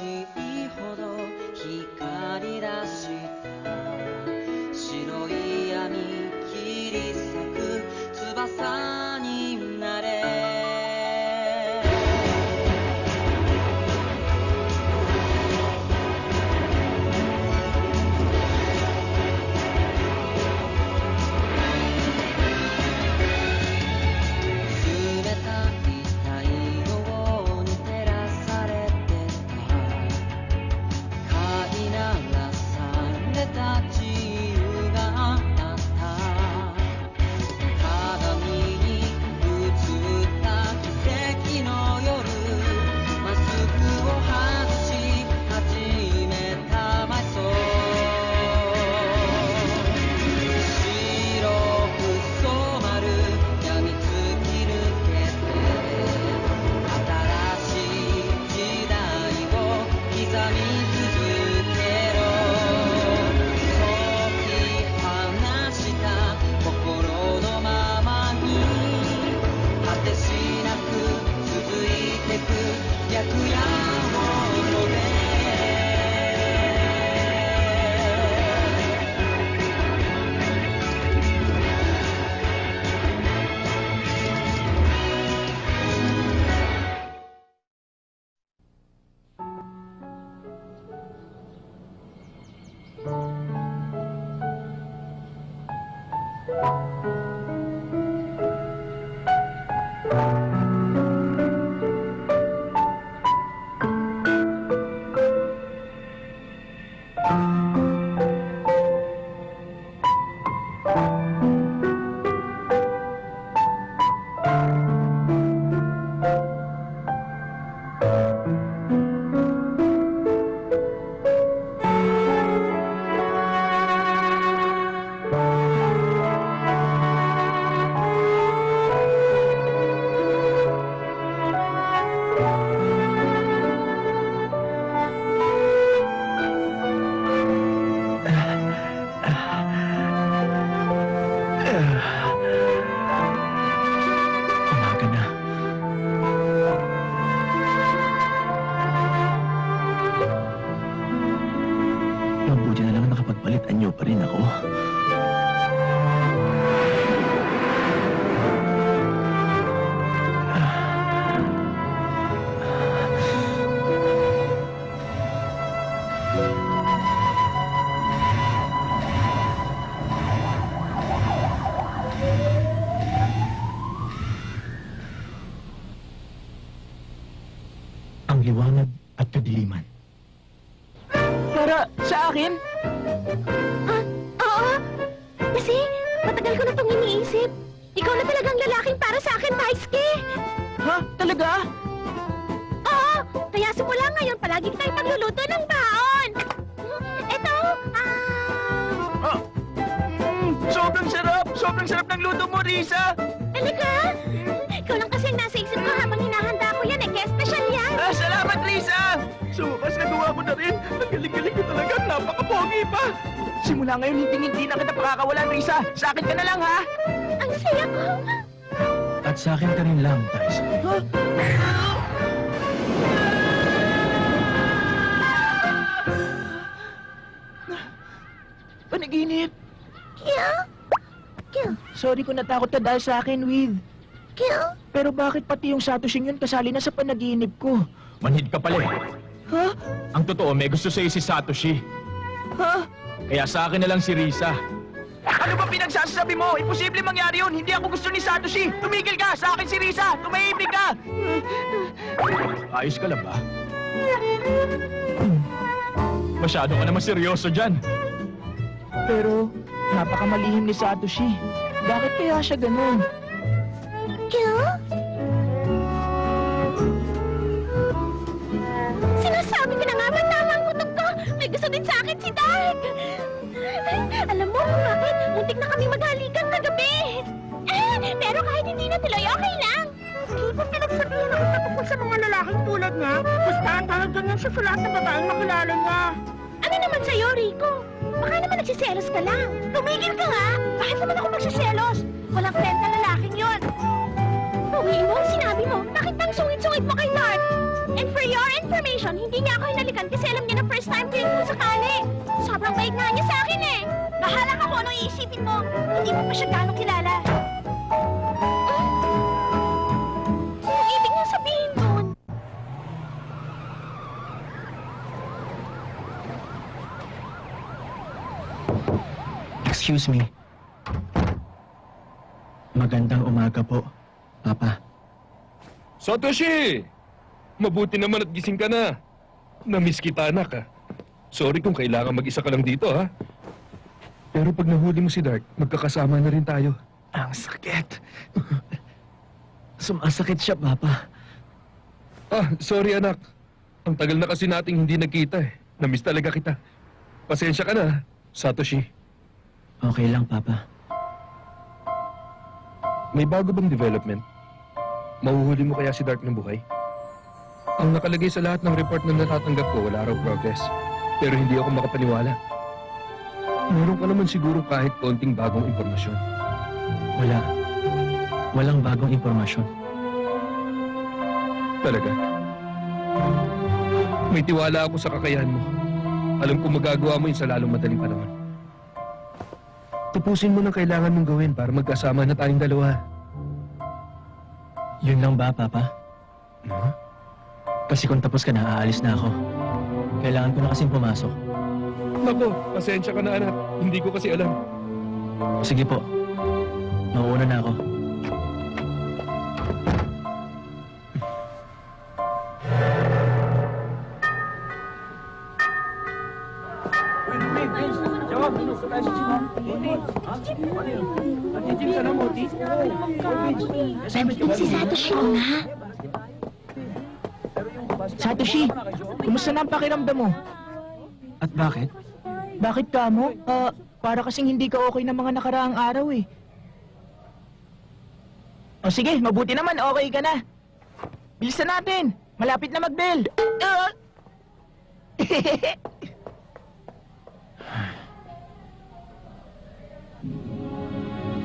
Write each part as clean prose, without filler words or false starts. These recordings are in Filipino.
しいほど光り出した白い闇切り裂く翼になれliwanag at kadiliman. Para sa akin? Oo. Kasi matagal ko na itong iniisip. Ikaw na talagang lalaking para sa akin, Daisuke. Ha? Talaga? Oo. Kaya simula ngayon, palagi tayo pagluluto ng baon. Ito, Sobrang sarap! Sobrang sarap ng luto mo, Risa! Talaga? Ikaw lang kasi nasa isip ko habang hinahanda ko yan eh. Kaya special yan. Salamat, Risa! So, mas nagawa mo na rin. Ang galing-galing ko talaga. Napaka-pogi pa. Simula ngayon, hindi na kita pakakawalan, Risa. Sa akin ka na lang, ha? Ang saya ko. At sa akin ka rin lang, Daisuke. Panaginip. Kill. Sorry kung natakot ka dahil sa akin, With. Kill. Pero bakit pati yung Satoshi yun kasali na sa panaginip ko? Manhid ka pala eh. Ha? Ang totoo, may gusto sa'yo si Satoshi. Ha? Kaya sa akin na lang si Risa. Ano ba pinagsasabi mo? Imposible mangyari yun. Hindi ako gusto ni Satoshi. Tumigil ka! Sa akin si Risa! Tumahimik ka! Ayos ka lang ba? Masyado ka naman seryoso dyan. Pero, napakamalihim ni Satoshi. Bakit kaya siya ganun? Kill? Sinasabi ko na nga ba tama ang kutok ko? May gusto din sa akin si Dark. Alam mo kung bakit? Muntik na kami maghalikan kagabi. Pero kahit hindi na tuloy, okay lang. Hindi mo pinagsabihan ako patungkol sa mga lalaking tulad niya. Basta ang tawag ganyan siya sa lahat ng babaeng makilala niya. Ano naman sa'yo, Rico? Baka naman nagsiselos ka lang. Tumigil ka nga! Bakit naman ako magsiselos? Walang friend na lalaking yon. Uwiin mo ang sinabi mo. Bakit ang sungit-sungit mo kay Dark? And for your information, hindi niya ako hinalikan kasi alam niya na first time ko yung sakali. Sobrang bait nga niya sa akin eh. Bahala ka kung anong iisipin mo. Hindi mo pa siya gano'ng kilala. Anong ibig niya sabihin doon? Excuse me. Magandang umaga po, Papa. Satoshi! Mabuti naman at gising ka na. Namiss kita, anak, ha? Sorry kung kailangan mag-isa ka lang dito, ha? Pero pag nahuli mo si Dart, magkakasama na rin tayo. Ang sakit. Sumasakit siya, Papa. Ah, sorry, anak. Ang tagal na kasi nating hindi nagkita, eh. Namiss talaga kita. Pasensya ka na, ha? Satoshi. Okay lang, Papa. May bago bang development? Mahuhuli mo kaya si Dart ng buhay? Ang nakalagay sa lahat ng report na natatanggap ko, wala raw progress. Pero hindi ako makapaniwala. Meron ka naman siguro kahit konting bagong impormasyon. Wala. Walang bagong impormasyon. Talaga? May tiwala ako sa kakayahan mo. Alam ko magagawa mo yun sa lalong madaling panahon. Tapusin mo ng kailangan mong gawin para magkasama na tayong dalawa. Yun lang ba, Papa? Huh? Kasi kung tapos ka na, aalis na ako. Kailangan ko na kasing pumasok. Nako, pasensya ka na, anak. Hindi ko kasi alam. Sige po. Mauuna na ako. Nandun si Satoshi nga. Satoshi, kumusta na ang pakiramdam mo? At bakit? Bakit ka mo? Para kasing hindi ka okay ng mga nakaraang araw eh. O sige, mabuti naman, okay ka na. Bilisan natin, malapit na mag-bell.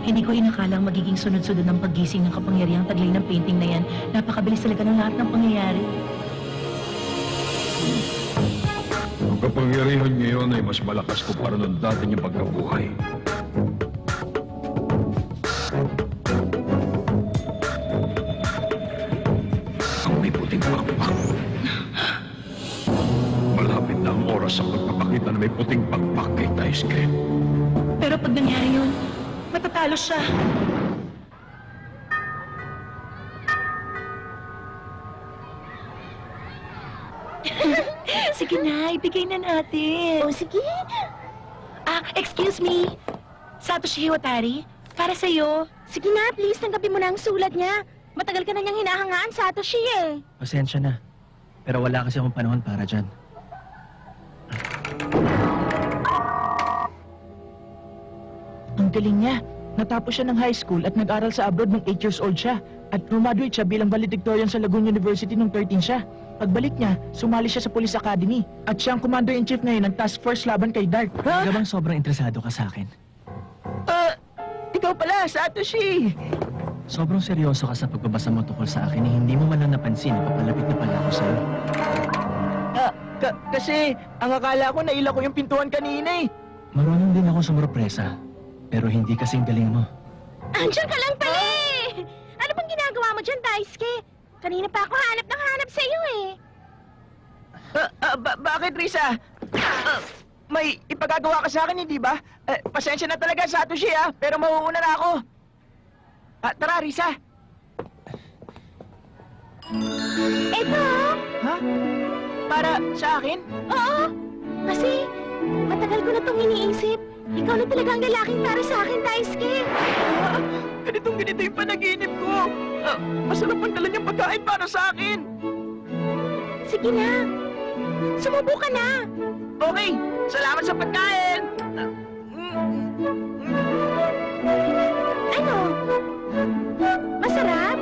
Hindi ko inakalang magiging sunod-sunod ng paggising ng kapangyarihang taglay ng painting na yan. Napakabilis talaga ng lahat ng pangyayari. Ang kapangyarihan ngayon ay mas malakas kumpara ng dati niyang pagkabuhay. Ang may puting pakpak. Malapit na ang oras sa pagpapakita na may puting pakpak kay Daisuke. Pero pag nangyari yun, matatalo siya. Sige na, ibigay na natin. O sige. Excuse me. Satoshi Hiwatari, para sa'yo. Sige na, please, tanggapin mo na ang sulat niya. Matagal ka na niyang hinahangaan, Satoshi eh. Pasensya na. Pero wala kasi akong panahon para dyan. Ang galing niya. Natapos siya ng high school at nag-aral sa abroad nung 8 years old siya. At graduate siya bilang valedictorian sa Lagoon University nung 13 siya. Pagbalik niya, sumali siya sa Police Academy. At siya ang Commander-in-Chief ngayon ng Task Force laban kay Dart. Talaga bang sobrang interesado ka sa akin? Ikaw pala, Satoshi! Sobrang seryoso ka sa pagbabasa mo tungkol sa akin hindi mo man lang napansin na papalapit na pala ako sa'yo. Kasi ang akala ko naila ko yung pintuan kanina eh. Marunong din ako sumurpresa, pero hindi kasing galing mo. Andiyan ka lang pala eh! Ano bang ginagawa mo dyan, Daisuke? Kanina pa ako hanap ng hanap sa iyo eh. Bakit, Risa? May ipagagawa ka sa akin, hindi ba? Pasensya na talaga, Satoshi, pero mauuna na ako. Tara, Risa. Eto! Ha? Para sa akin? Oo! Kasi matagal ko na itong iniisip. Ikaw na talaga ang lalaking para sa akin, Daisuke. Ganitong-ganito yung panaginip ko. Masarap ang dala niyang pagkain para sa akin. Sige na. Sumubo ka na. Okay, salamat sa pagkain. Ano? Masarap?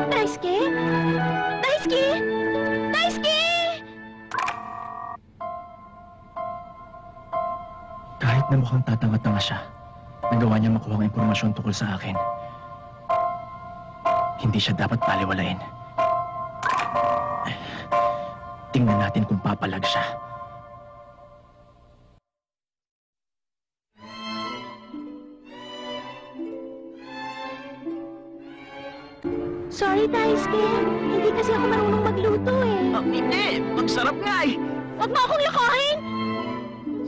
Daisuke? Daisuke? Daisuke! Kahit na mukhang tatanga-tanga siya, Nagawa niya makuha ang impormasyon tungkol sa akin. Hindi siya dapat baliwalain. Tingnan natin kung papalag siya. Sorry, Daisuke. Hindi kasi ako marunong magluto eh. Hindi! Magsarap nga eh! Huwag mo akong lokohin!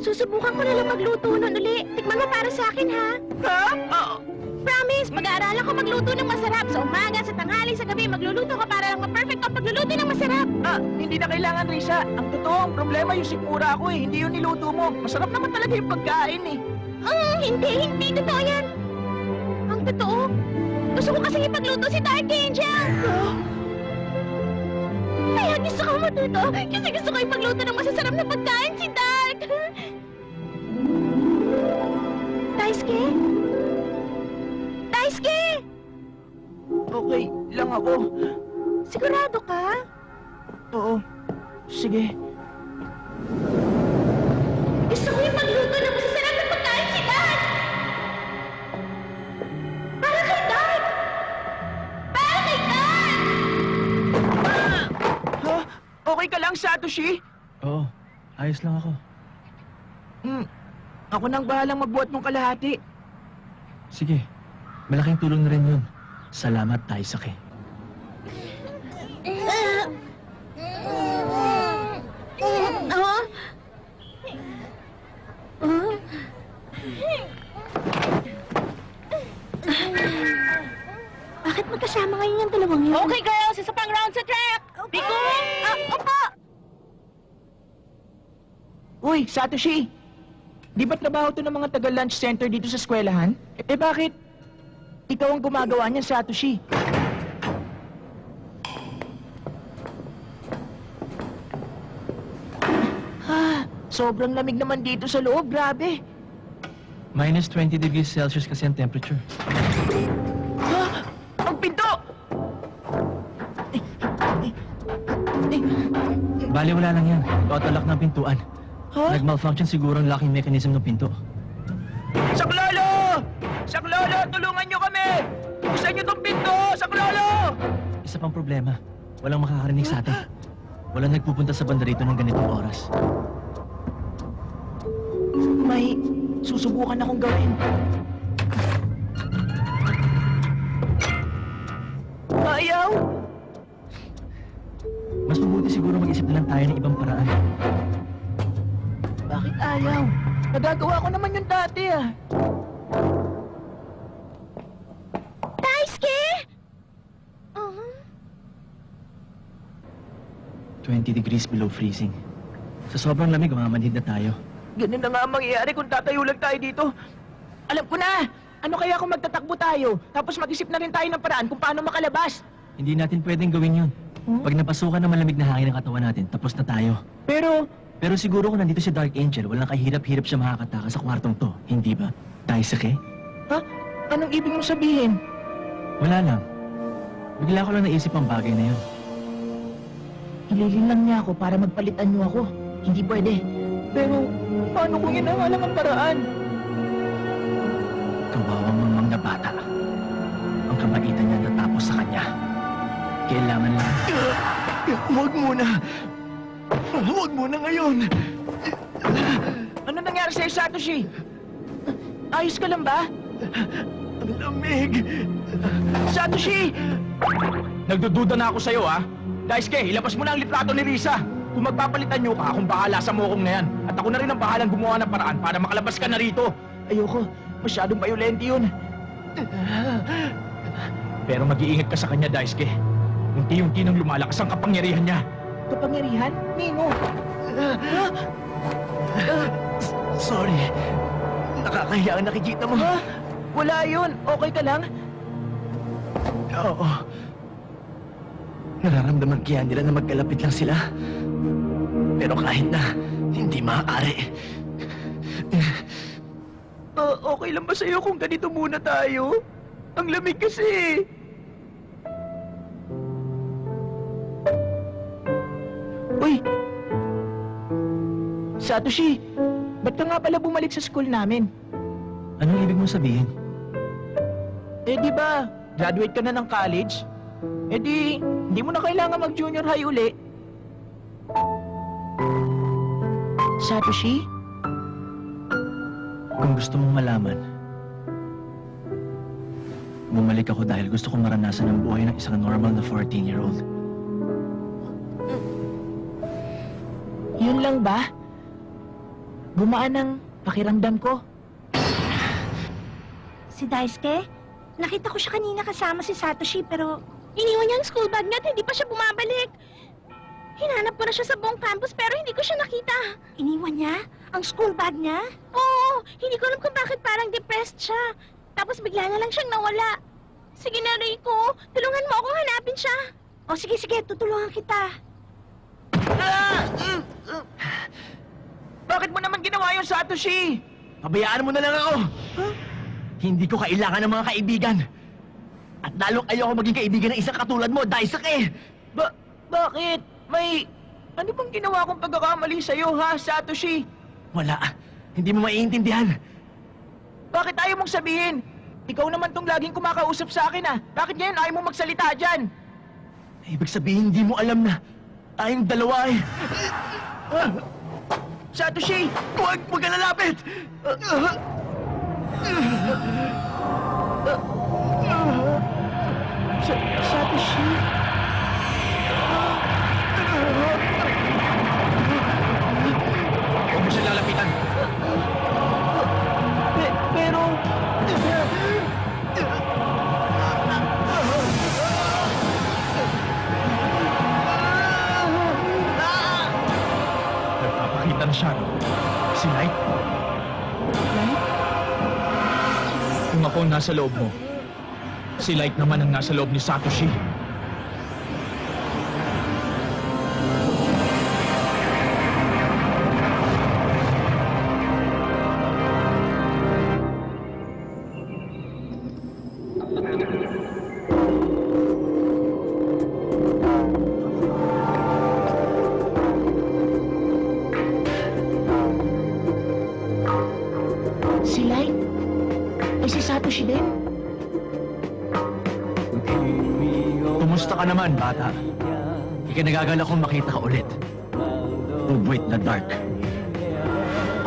Susubukan ko na lang magluto nun uli. Tikman mo para sa akin, ha? Ha? Promise, pag-aaralan ko magluto ng masarap. Sa umaga, sa tanghali, sa gabi, magluluto ka para lang ma-perfect ang pagluluto ng masarap. Hindi na kailangan, Risa. Ang totoo, ang problema yung sikmura ko eh. Hindi yung niluto mo. Masarap naman talaga yung pagkain eh. Hindi totoo yan. Ang totoo, gusto ko kasi ipagluto si Dark Angel. Kaya gusto ko matuto, kasi gusto ko ipagluto ng masasarap na pagkain si Dark. Daisuke? Daisuke! Okay lang ako. Sigurado ka? Oo. Sige. Gusto ko ipagluto ng masasarap na pagkain si Dark! Para kay Dark! Para kay Dark! Ha? Okay ka lang, Satoshi? Oo, ayos lang ako. Ako nang bahalang magbuhat ng kalahati. Sige, malaking tulong na rin yun. Salamat, Daisuke. Bakit magkasama ngayon yung dalawang yun? Okay, girls! Isa pang round sa track! Biko! Opo! Uy, Satoshi! Di ba't trabaho to ng mga taga-lunch center dito sa eskwelahan? Eh bakit? Ikaw ang gumagawa niyan, Satoshi. Sobrang lamig naman dito sa loob, grabe. Minus 20 degrees Celsius kasi ang temperature. Ang pinto! Bali, wala lang yan. Totalak ng pintuan. Ha? Nag-malfunction siguro ang locking mechanism ng pinto. Saklolo! Saklolo, tulungan niyo kami! Buksan niyo tong pinto! Saklolo! Isa pang problema, walang makakarinig sa atin. Walang nagpupunta sa banda rito ng ganitong oras. May susubukan akong gawin. Ayaw! Mas mabuti siguro mag-isip na lang tayo ng ibang paraan. Bakit ayaw? Nagagawa ko naman yung dati ah. Daisuke! 20 degrees below freezing. Sa sobrang lamig, mamamanhid na tayo. Ganun na nga ang mangyayari kung tatayo lang tayo dito. Alam ko na! Ano kaya kung magtatakbo tayo, tapos mag-isip na rin tayo ng paraan kung paano makalabas? Hindi natin pwedeng gawin yun. Pag napasukan ng malamig na hangin ang katawan natin, tapos na tayo. Pero siguro kung nandito si Dark Angel, walang kahirap-hirap siya makakataka sa kwartong to. Hindi ba? Daisuke? ha? Anong ibig mong sabihin? Wala lang. Bigla ko lang naisip ang bagay na yun. Hililin lang niya ako para magpalitan niyo ako. Hindi pwede. Pero paano kung inahalang ang paraan? Kawawang mamang na bata. Ang kabaitan niya natapos sa kanya. Kailangan lang. Huwag muna! Huwag muna ngayon! Ano nangyari sa'yo, Satoshi? Ayos ka lang ba? Ang lamig! Satoshi! Nagdududa na ako sa'yo, ha? Daisuke, ilabas mo na ang litrato ni Risa. Kung magpapalitan niyo ka, akong bahala sa mokong na yan. At ako na rin ang bahalang gumawa ng paraan para makalabas ka na rito. Ayoko. Masyadong violente yun. Pero mag-iingat ka sa kanya, Daisuke. Unti-unti nang lumalakas ang kapangyarihan niya. Kapangyarihan? Nino? Sorry. Nakakahiya ang nakikita mo. Ha? Wala yun. Okay ka lang? Oo. Nararamdaman kaya nila na magkalapit lang sila. Pero kahit na, hindi maaari. Okay lang ba sa'yo kung ganito muna tayo? Ang lamig kasi. Uy! Satoshi, ba't ka nga pala bumalik sa school namin? Anong ibig mong sabihin? Eh di ba, graduate ka na ng college? Eh di, hindi mo na kailangan mag-junior high uli. Satoshi? Kung gusto mong malaman, bumalik ako dahil gusto kong maranasan ang buhay ng isang normal na 14-year-old. Yun lang ba? Gumaan ang pakiramdam ko. Si Daisuke? Nakita ko siya kanina kasama si Satoshi pero iniwan niya ang school bag niya at hindi pa siya bumabalik. Hinanap ko na siya sa buong campus pero hindi ko siya nakita. Iniwan niya? Ang school bag niya? Oo, hindi ko alam kung bakit parang depressed siya. Tapos bigla na lang siyang nawala. Sige na, Reiko. Tulungan mo akong hanapin siya. O sige, tutulungan kita. Bakit mo naman ginawa yun, Satoshi? Pabayaan mo na lang ako! Hindi ko kailangan ng mga kaibigan. At lalong ayoko maging kaibigan ng isang katulad mo, Daisuke! Bakit? Ano bang ginawa kong pagkakamali sa'yo, ha, Satoshi? Wala. Hindi mo maiintindihan. Bakit ayaw mong sabihin? Ikaw naman tong laging kumakausap sa akin, Bakit ngayon ayaw mong magsalita dyan? Ibig sabihin, hindi mo alam na tayong dalawa eh. Satoshi! Huwag ka lalapit! Satoshi? Huwag mo siya lalapitan. Pero... Nagpapakita na siya, no? Si Light? Kung ako ang nasa loob mo, si Light naman ang nasa loob ni Satoshi. Si Light? Ay, si Satoshi din? Kumusta ka naman, bata? Ikinagagala kong makita ka ulit. Wait na Dark.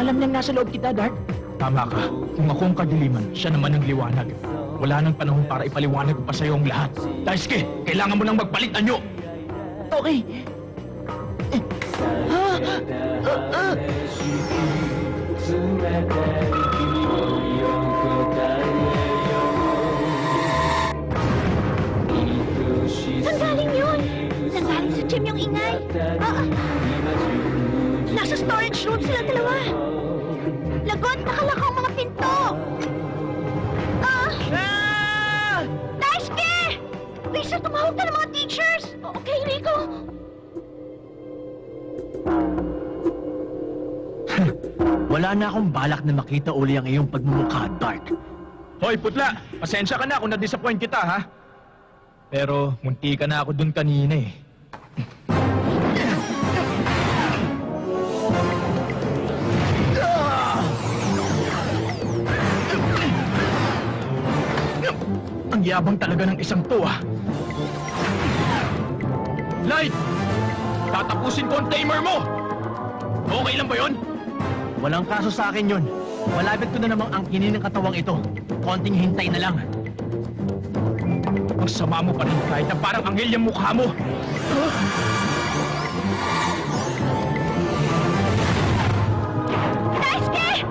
Alam niyang nasa loob kita, Dark? Tama ka. Kung ako ang kadiliman, siya naman ang liwanag. Wala nang panahon para ipaliwanag ko pa sa'yo ang lahat. Daisuke, kailangan mo nang magpalit anyo! Okay. Saan galing yun? Nanggaling sa gym yung ingay. Nasa storage room sila dalawa. Lagot, nakalakaw mga pinto. Daisuke! Lisa, tumawag ka ng mga teachers. Okay, Rico. Wala na akong balak na makita uli ang iyong pagmumukha, Dark. Hoy, putla! Pasensya ka na kung na-disappoint kita, ha? Pero, munti ka na ako dun kanina, eh. Ang yabang talaga ng isang to, Light! Tatapusin ko ang tamer mo! Okay lang ba yun? Walang kaso sa akin yun. Malapit ko na namang angkinin ng katawang ito. Konting hintay na lang. Ang sama mo pa rin kahit na parang anghel yung mukha mo. Daisuke!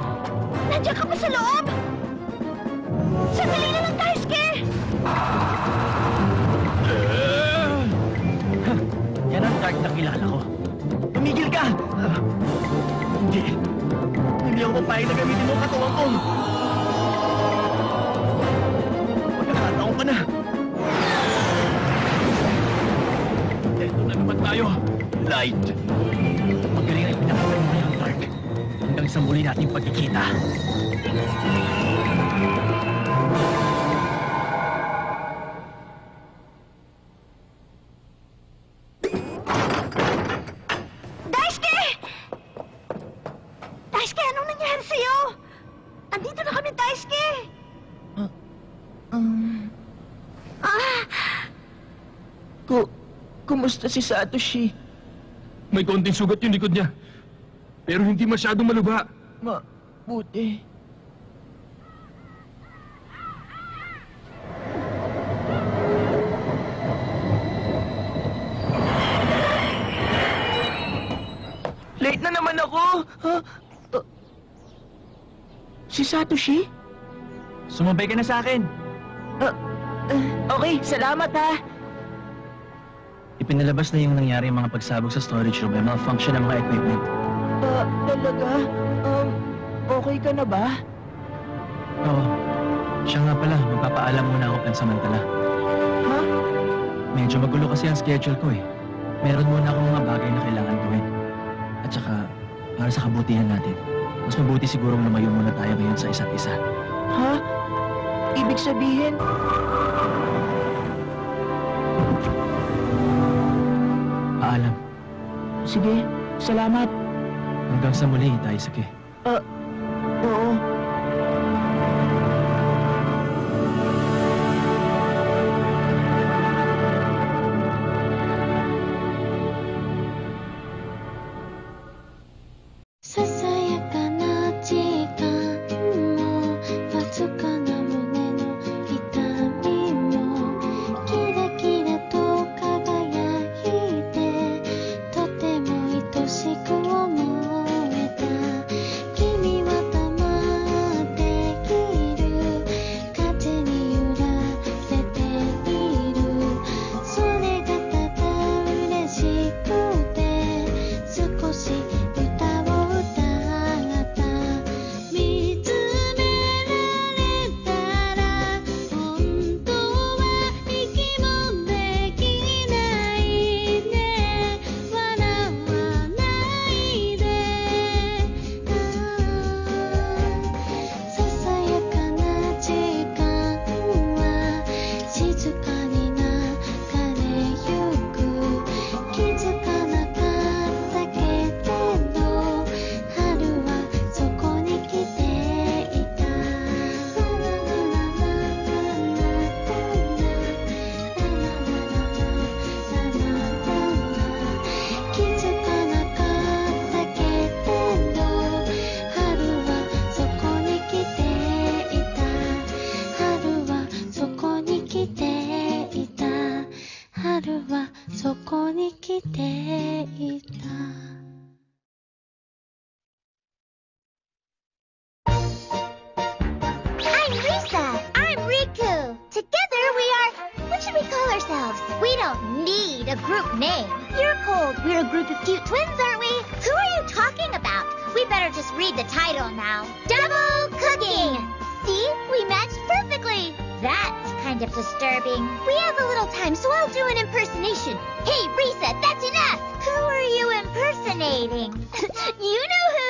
Nandiyan ka pa sa loob? Sandali na lang, Daisuke! Yan ang Dark na kilala ko. Tumigil ka! Hindi ako papayag na gamitin mo ang katawang ko. Magkakataon ka na. Eto na naman tayo. Light! Magaling ang pinakita mo ngayon, Dark. Hanggang sa muli nating pagkikita. Daisuke! Daisuke, anong nangyari sa'yo? Andito na kami, Daisuke! Kumusta si Satoshi? May konting sugat yung likod niya. Pero hindi masyadong malubha. Buti. Late na naman ako! Si Satoshi? Sumabay ka na sa akin. Okay, salamat ha! Ipinalabas na yung nangyari yung mga pagsabog sa storage room. May malfunction ng mga equipment. Talaga? Okay ka na ba? Oo. Siya nga pala, magpapaalam muna ako pansamantala. Ha? Medyo magulo kasi ang schedule ko eh. Meron muna akong mga bagay na kailangan gawin. At saka, para sa kabutihan natin, mas mabuti sigurong lumayo muna tayo ngayon sa isa't isa. Ha? Ibig sabihin, Paalam. sige, salamat. Hanggang sa muli, Daisuke. Oo. I'm Risa. I'm Riku. Together we are... What should we call ourselves? We don't need a group name. You're cold. We're a group of cute twins, aren't we? Who are you talking about? We better just read the title now. Double Cooking. See? We matched perfectly. That's kind of disturbing. We have a little time, so I'll do an impersonation. Hey, Risa, that's enough. Who are you impersonating? You know who